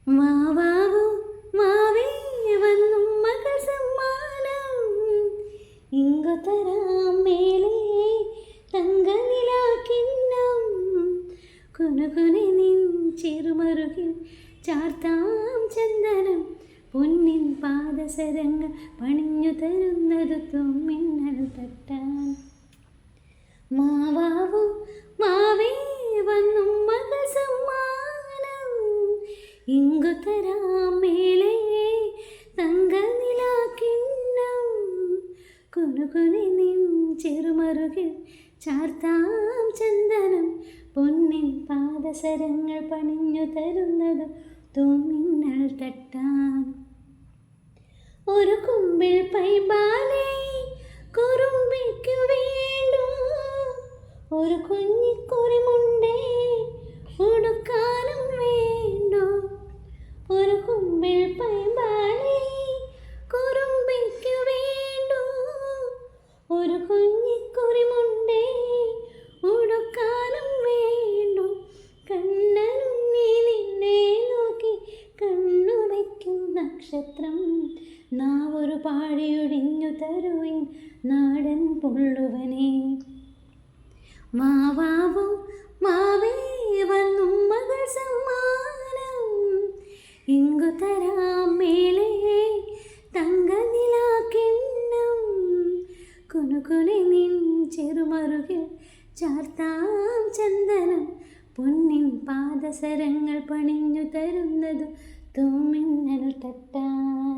മാവാവൂ മാവേ വന്നും മകൾ സമ്മാനം ഇങ്ങുതരാം മേലേ തങ്കനിലാക്കിണ്ണം കുനുകുനെ നിൻ ചെറുമറുകിൽ ചാർത്താം ചന്ദനം പൊന്നിൻ പാദസരങ്ങൾ പണിഞ്ഞു തരുന്നത് തുമ്മിന്നൽ തട്ടാൻ മാവാവൂ മാവേ വന്നും മകൾ സമ്മാനം ഇങ്ങുതരാം മേലേ തങ്കനിലാക്കിണ്ണം കുനുകുനെ നിൻ ചെറുമറുകിൽ ചാർത്താം ചന്ദനം പൊന്നിൻ പാദസരങ്ങൾ പണിഞ്ഞു തരുന്നത് തൂമിന്നൽ തട്ടാൻ ഒരു കുമ്പിൾ പൈമ്പാലേ കുറുമ്പിക്കു വേണ്ടു ഒരു കുഞ്ഞിക്കുറിമുണ്ടേ ഉടുക്കാനും വേണ്ടു ഒരു കുമ്പിൾ പൈമ്പാലേ കുറുമ്പിക്കു വേണ്ടു ഒരു കുഞ്ഞിക്കുറിമുണ്ടേ ഉടുക്കാനും വേണ്ടു കണ്ണനുണ്ണി നിന്നെ നോക്കി കണ്ണു വയ്ക്കും നക്ഷത്രം നാവൊരു പാടിയൊടിഞ്ഞു തരുവിൻ നാടൻ പുള്ളുവനെ മാവാവൂ മാവേ വന്നും മകൾ സമ്മാനം ഇങ്ങുതരാം മേലേ തങ്കനിലാക്കിണ്ണം കുനുകുനെ നിൻ ചെറുമറുകിൽ ചാർത്താം ചന്ദനം പൊന്നിൻ പാദസരങ്ങൾ പണിഞ്ഞു തരുന്നത് തുമ്മിന്നൽ തട്ടാൻ